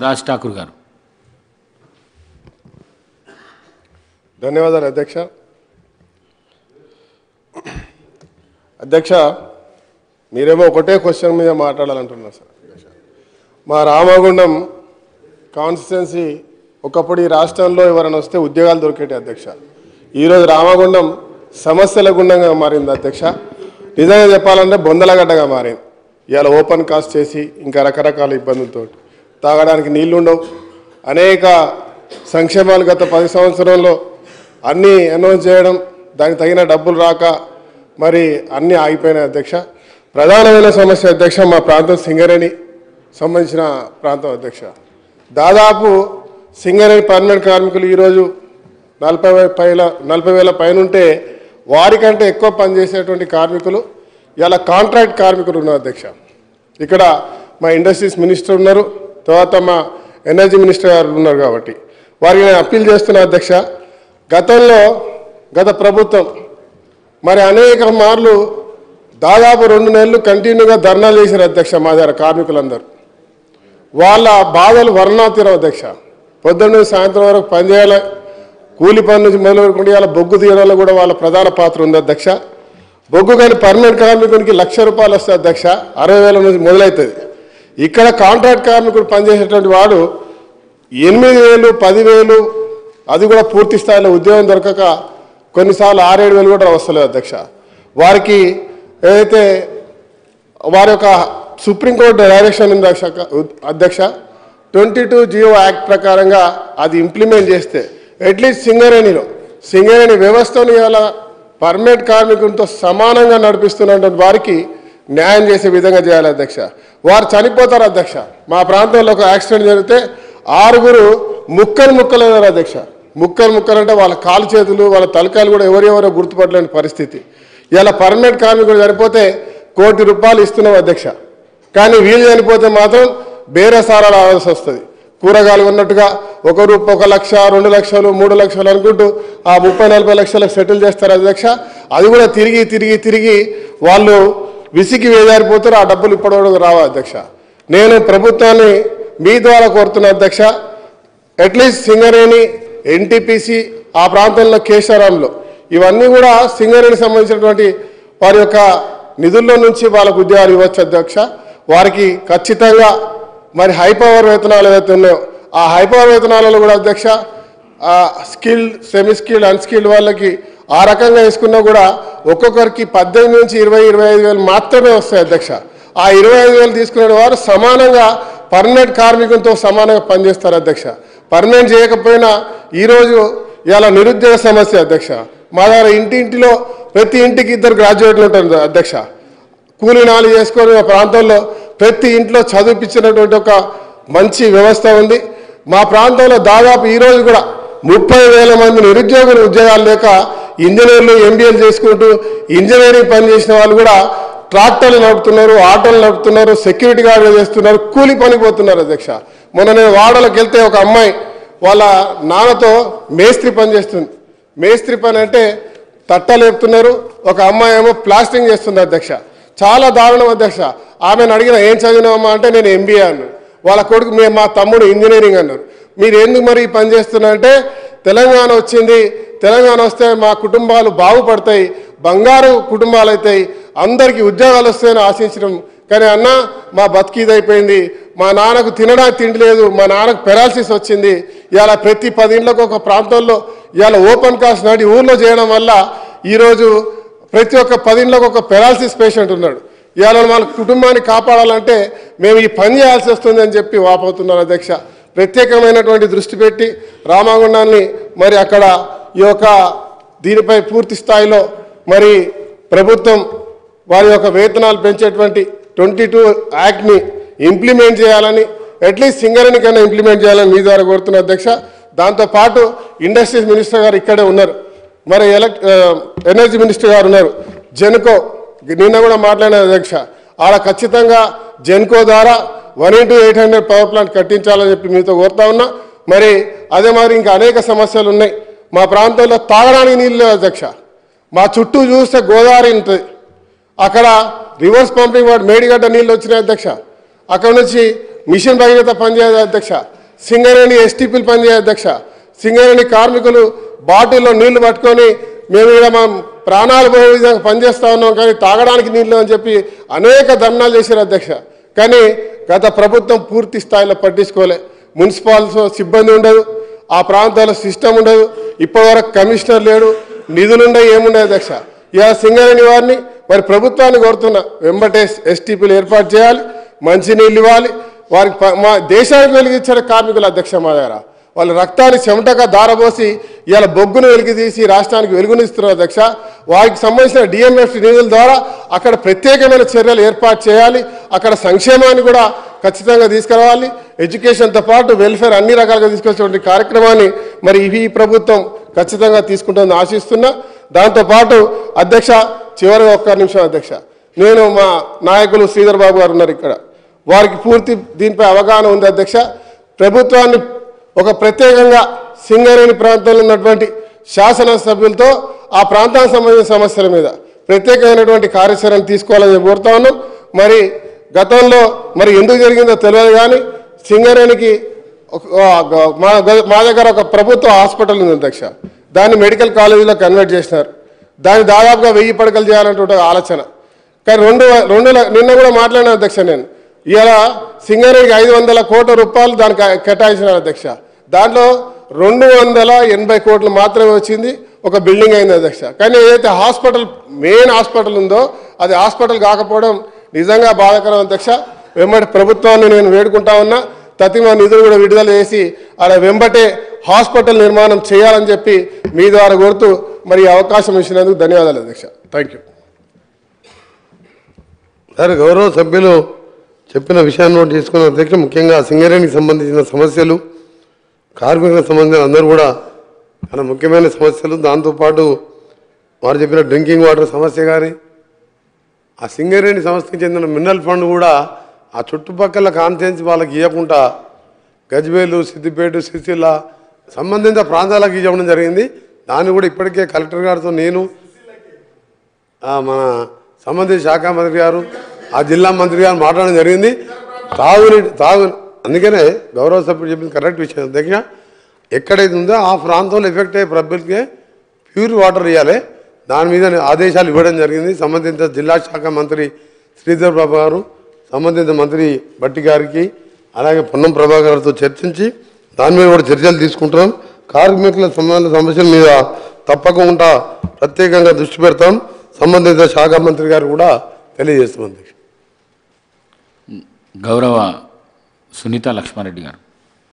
రాజ్ ఠాకూర్ గారు. ధన్యవాదాలు అధ్యక్ష. అధ్యక్ష, మీరేమో ఒకటే క్వశ్చన్ మీద మాట్లాడాలంటున్నారు సార్. మా రామగుండం కాన్స్టిట్యున్సీ ఒకప్పుడు ఈ రాష్ట్రంలో ఎవరైనా వస్తే ఉద్యోగాలు దొరికేటి అధ్యక్ష. ఈరోజు రామగుండం సమస్యల గుండంగా మారింది అధ్యక్ష. నిజంగా చెప్పాలంటే బొందలగడ్డగా మారింది. ఇవాళ ఓపెన్ కాస్ట్ చేసి ఇంకా రకరకాల ఇబ్బందులతో తాగడానికి నీళ్లు ఉండవు. అనేక సంక్షేమాలు గత 10 సంవత్సరంలో అన్నీ అనౌన్స్ చేయడం, దానికి తగిన డబ్బులు రాక మరి అన్నీ ఆగిపోయినాయి అధ్యక్ష. ప్రధానమైన సమస్య అధ్యక్ష మా ప్రాంతం సింగరేణి సంబంధించిన ప్రాంతం అధ్యక్ష. దాదాపు సింగరేణి పర్మనెంట్ కార్మికులు ఈరోజు 40,000 పైన ఉంటే వారికంటే ఎక్కువ పనిచేసేటువంటి కార్మికులు ఇలా కాంట్రాక్ట్ కార్మికులు ఉన్నారు అధ్యక్ష. ఇక్కడ మా ఇండస్ట్రీస్ మినిస్టర్ ఉన్నారు, తర్వాత మా ఎనర్జీ మినిస్టర్ గారు ఉన్నారు. కాబట్టి వారికి నేను అప్పీల్ చేస్తున్నా అధ్యక్ష. గత ప్రభుత్వం మరి అనేక మార్లు దాదాపు 2 నెలలు కంటిన్యూగా ధర్నాలు చేశారు అధ్యక్ష. మా దగ్గర కార్మికులందరూ వాళ్ళ బాధలు వర్ణాతీరం అధ్యక్ష. పొద్దున్న సాయంత్రం వరకు పనిచేయాలి, కూలి పని నుంచి మొదలు పెట్టుకుంటే ఇలా బొగ్గు తీయడంలో కూడా వాళ్ళ ప్రధాన పాత్ర ఉంది అధ్యక్ష. బొగ్గు కానీ పర్మనెంట్ కార్మికునికి ₹1,00,000 వస్తుంది అధ్యక్ష. 60,000 నుంచి మొదలవుతుంది. ఇక్కడ కాంట్రాక్ట్ కార్మికుడు పనిచేసేటువంటి వాడు 8,000, 10,000, అది కూడా పూర్తి స్థాయిలో ఉద్యోగం దొరకక కొన్నిసార్లు 6-7 కూడా వస్తలేదు అధ్యక్ష. వారికి ఏదైతే వారి యొక్క సుప్రీంకోర్టు డైరెక్షన్ ఉంది అధ్యక్ష, 22 జియో యాక్ట్ ప్రకారంగా అది ఇంప్లిమెంట్ చేస్తే అట్లీస్ట్ సింగరేణి వ్యవస్థను ఇలా పర్మనెంట్ కార్మికులతో సమానంగా నడిపిస్తున్నటువంటి వారికి న్యాయం చేసే విధంగా చేయాలి అధ్యక్ష. వారు చనిపోతారు అధ్యక్ష. మా ప్రాంతంలో ఒక యాక్సిడెంట్ జరిగితే 6 ముక్కలైనారు అధ్యక్ష. ముక్కలు అంటే వాళ్ళ కాలు చేతులు వాళ్ళ తలకాయలు కూడా ఎవరెవరో గుర్తుపట్టలేని పరిస్థితి. ఇలా పర్మనెంట్ కార్మికుడు చనిపోతే ₹1 కోటి ఇస్తున్నాం అధ్యక్ష. కానీ వీళ్ళు చనిపోతే మాత్రం బేరసారాలు ఆవాల్సి వస్తుంది. కూరగాయలు ఉన్నట్టుగా ఒక లక్ష, 2 లక్షలు, 3 లక్షలు అనుకుంటూ ఆ 30-40 లక్షలకు సెటిల్ చేస్తారు అధ్యక్ష. అది కూడా తిరిగి వాళ్ళు విసిగి వేజారిపోతారు. ఆ డబ్బులు ఇప్పటివరకు రావు అధ్యక్ష. నేను ప్రభుత్వాన్ని మీ ద్వారా కోరుతున్నా అధ్యక్ష, అట్లీస్ట్ సింగరేణి, ఎన్టీపీసీ, ఆ ప్రాంతంలో కేశారాంలో ఇవన్నీ కూడా సింగరేణికి సంబంధించినటువంటి వారి యొక్క నిధుల్లో నుంచి వాళ్ళకు ఉద్యోగాలు ఇవ్వచ్చు అధ్యక్ష. వారికి ఖచ్చితంగా మరి హై పవర్ వేతనాలు ఏవైతే ఉన్నాయో ఆ హై పవర్ వేతనాలలో కూడా అధ్యక్ష స్కిల్డ్, సెమీ స్కిల్డ్, అన్స్కిల్డ్ వాళ్ళకి ఆ రకంగా వేసుకున్నా కూడా ఒక్కొక్కరికి 18 నుంచి 20-25 వేలు మాత్రమే వస్తాయి అధ్యక్ష. ఆ 25 వేలు తీసుకునే వారు సమానంగా పర్మనెంట్ కార్మికులతో సమానంగా పనిచేస్తారు అధ్యక్ష. పర్మనెంట్ చేయకపోయినా ఈరోజు ఇలా నిరుద్యోగ సమస్య అధ్యక్ష. మా దగ్గర ఇంటింటిలో ప్రతి ఇంటికి 2 గ్రాడ్యుయేట్లు ఉంటారు అధ్యక్ష. కూలీనాలు చేసుకొని మా ప్రాంతంలో ప్రతి ఇంట్లో చదివించినటువంటి ఒక మంచి వ్యవస్థ ఉంది. మా ప్రాంతంలో దాదాపు ఈరోజు కూడా 30,000 మంది నిరుద్యోగులు ఉద్యోగాలు లేక ఇంజనీర్లు, ఎంబీఏలు చేసుకుంటూ ఇంజనీరింగ్ పని చేసిన వాళ్ళు కూడా ట్రాక్టర్లు నడుపుతున్నారు, ఆటోలు నడుపుతున్నారు, సెక్యూరిటీ గార్డులు చేస్తున్నారు, కూలి పని పోతున్నారు అధ్యక్ష. మొన్న నేను వాడలకు వెళ్తే ఒక అమ్మాయి వాళ్ళ నాన్నతో మేస్త్రి పని చేస్తుంది. మేస్త్రి పని అంటే తట్టలు లేపుతున్నారు. ఒక అమ్మాయి ఏమో ప్లాస్టింగ్ చేస్తుంది అధ్యక్ష. చాలా దారుణం అధ్యక్ష. ఆమెను అడిగిన ఏం చదివినామా అంటే నేను ఎంబీఏ అన్నాను. వాళ్ళ కొడుకు మా తమ్ముడు ఇంజనీరింగ్ అన్నారు. మీరు ఎందుకు మరి ఈ పని చేస్తున్నారంటే తెలంగాణ వచ్చింది, తెలంగాణ వస్తే మా కుటుంబాలు బాగుపడతాయి, బంగారు కుటుంబాలు అవుతాయి, అందరికీ ఉద్యోగాలు వస్తాయని ఆశించడం. కానీ అన్న మా బతికిదైపోయింది, మా నాన్నకు తినడానికి తిండి లేదు, మా నాన్నకు పెరాలసిస్ వచ్చింది. ఇవాళ ప్రతి 10 ఇండ్లకు ఒక ప్రాంతంలో ఇవాళ ఓపెన్ కాస్ట్ నాటి ఊర్లో చేయడం వల్ల ఈరోజు ప్రతి ఒక్క 10 ఇండ్లకు ఒక పెరాలసిస్ పేషెంట్ ఉన్నాడు. ఇవాళ వాళ్ళ కుటుంబాన్ని కాపాడాలంటే మేము ఈ పని చేయాల్సి వస్తుంది అని చెప్పి వాపోతున్నారు అధ్యక్ష. ప్రత్యేకమైనటువంటి దృష్టి పెట్టి రామగుండాన్ని మరి అక్కడ ఈ యొక్క దీనిపై పూర్తి స్థాయిలో మరి ప్రభుత్వం వారి యొక్క వేతనాలు పెంచేటువంటి 22 యాక్ట్ని ఇంప్లిమెంట్ చేయాలని, అట్లీస్ట్ సింగరేణి కన్నా ఇంప్లిమెంట్ చేయాలని మీ ద్వారా కోరుతున్న అధ్యక్ష. దాంతోపాటు ఇండస్ట్రీస్ మినిస్టర్ గారు ఇక్కడే ఉన్నారు, మరి ఎనర్జీ మినిస్టర్ గారు ఉన్నారు. జెన్కో నిన్న కూడా మాట్లాడిన అధ్యక్ష, ఆడ ఖచ్చితంగా జెన్కో ద్వారా 1x800 పవర్ ప్లాంట్ కట్టించాలని చెప్పి మీతో కోరుతా ఉన్నా. మరి అదే మరి ఇంకా అనేక సమస్యలు ఉన్నాయి. మా ప్రాంతంలో తాగడానికి నీళ్ళు లేవు అధ్యక్ష. మా చుట్టూ చూస్తే గోదావరి ఉంటుంది, అక్కడ రివర్స్ పంపింగ్ వాడు మేడిగడ్డ నీళ్ళు వచ్చినాయి అధ్యక్ష. అక్కడ నుంచి మిషన్ భగీరథ పనిచేయదు అధ్యక్ష, సింగరేణి ఎస్టీపీలు పనిచేయదు అధ్యక్ష, సింగరేణి కార్మికులు బాటిల్లో నీళ్లు పట్టుకొని మేము ఇక్కడ మా ప్రాణాలు పోయే విధంగా పనిచేస్తూ ఉన్నాం కానీ తాగడానికి నీళ్ళు అని చెప్పి అనేక ధర్నాలు చేశారు అధ్యక్ష. కానీ గత ప్రభుత్వం పూర్తి స్థాయిలో పట్టించుకోలే. మున్సిపాలిటీ సిబ్బంది ఉండదు, ఆ ప్రాంతాల్లో సిస్టమ్ ఉండదు, ఇప్పటివరకు కమిషనర్ లేడు, నిధులుండవు, ఏముండవు అధ్యక్ష. ఇలా సింగరేణి వారిని మరి ప్రభుత్వాన్ని కోరుతున్నా, వెంబటే ఎస్టీపీలు ఏర్పాటు చేయాలి, మంచినీళ్ళు ఇవ్వాలి. వారికి మా దేశానికి వెలిగించారు కార్మికులు అధ్యక్ష. మా దగ్గర వాళ్ళ రక్తాన్ని చెమటగా దారబోసి ఇలా బొగ్గును వెలికి తీసి రాష్ట్రానికి వెలుగునిస్తున్నారు అధ్యక్ష. వారికి సంబంధించిన డిఎంఎఫ్ నిధుల ద్వారా అక్కడ ప్రత్యేకమైన చర్యలు ఏర్పాటు చేయాలి. అక్కడ సంక్షేమాన్ని కూడా ఖచ్చితంగా తీసుకురావాలి. ఎడ్యుకేషన్తో పాటు వెల్ఫేర్ అన్ని రకాలుగా తీసుకొచ్చేటువంటి కార్యక్రమాన్ని మరి ఈ ప్రభుత్వం ఖచ్చితంగా తీసుకుంటుందని ఆశిస్తున్నా. దాంతోపాటు అధ్యక్ష, చివరిగా ఒక్క నిమిషం అధ్యక్ష, నేను మా నాయకులు శ్రీధర్ బాబు గారు ఉన్నారు ఇక్కడ, వారికి పూర్తి దీనిపై అవగాహన ఉంది అధ్యక్ష. ప్రభుత్వాన్ని ఒక ప్రత్యేకంగా సింగరేణి ప్రాంతంలో ఉన్నటువంటి శాసనసభ్యులతో ఆ ప్రాంతానికి సంబంధించిన సమస్యల మీద ప్రత్యేకమైనటువంటి కార్యాచరణ తీసుకోవాలని కోరుతా ఉన్నాం. మరి గతంలో మరి ఎందుకు జరిగిందో తెలియదు కానీ సింగరేణికి మా దగ్గర ఒక ప్రభుత్వ హాస్పిటల్ ఉంది అధ్యక్ష, దాన్ని మెడికల్ కాలేజీలో కన్వర్ట్ చేసినారు. దాన్ని దాదాపుగా 1000 పడకలు చేయాలంటే ఆలోచన. కానీ నిన్న కూడా మాట్లాడిన అధ్యక్ష, నేను ఇలా సింగరేణికి 500 కోట్ల రూపాయలు దానికి కేటాయించినారు అధ్యక్ష. దాంట్లో 280 కోట్లు మాత్రమే వచ్చింది, ఒక బిల్డింగ్ అయింది అధ్యక్ష. కానీ ఏదైతే హాస్పిటల్ మెయిన్ హాస్పిటల్ ఉందో అది హాస్పిటల్ కాకపోవడం నిజంగా బాధాకరం అధ్యక్ష. వెంబటి ప్రభుత్వాన్ని నేను వేడుకుంటా ఉన్నా, తతిమ నిధులు కూడా విడుదల చేసి అలా వెంబటే హాస్పిటల్ నిర్మాణం చేయాలని చెప్పి మీ ద్వారా కోరుతూ మరి అవకాశం ఇచ్చినందుకు ధన్యవాదాలు అధ్యక్ష. Thank you sir. గౌరవ సభ్యులు చెప్పిన విషయాన్ని నోట్ చేసుకున్న అధ్యక్ష, ముఖ్యంగా సింగరేణికి సంబంధించిన సమస్యలు, కార్మికులకు సంబంధించిన అందరూ కూడా చాలా ముఖ్యమైన సమస్యలు. దాంతోపాటు వారు చెప్పిన డ్రింకింగ్ వాటర్ సమస్య కానీ, ఆ సింగరేణి సంస్థకి చెందిన మినరల్ ఫండ్ కూడా ఆ చుట్టుపక్కల కాన్స్టిట్యుయెన్సీ వాళ్ళకి ఇవ్వకుండా గజ్వేలు, సిద్దిపేట, సిరిసిల్ల సంబంధిత ప్రాంతాలకు ఇవ్వడం జరిగింది. దాన్ని కూడా ఇప్పటికే కలెక్టర్ గారితో నేను, మన సంబంధిత శాఖ మంత్రి గారు, ఆ జిల్లా మంత్రి గారు మాట్లాడడం జరిగింది. అందుకనే గౌరవ సభ్యులు చెప్పిన కరెక్ట్ విషయం అధ్యక్ష. ఎక్కడైతే ఉందో ఆ ప్రాంతంలో ఎఫెక్ట్ అయ్యే పబ్లిక్కి ప్యూర్ వాటర్ ఇవ్వాలి, దాని మీద ఆదేశాలు ఇవ్వడం జరిగింది. సంబంధిత జిల్లా శాఖ మంత్రి శ్రీధర్ బాబు గారు, సంబంధిత మంత్రి బట్టి గారికి, అలాగే పొన్నం ప్రభాకర్ గారితో చర్చించి దాని మీద కూడా చర్యలు తీసుకుంటున్నాం. కార్మికుల సమస్యల మీద తప్పకుండా ప్రత్యేకంగా దృష్టి పెడతాం. సంబంధిత శాఖ మంత్రి గారు కూడా తెలియజేస్తాం అధ్యక్ష. గౌరవ సునీత లక్ష్మారెడ్డి గారు.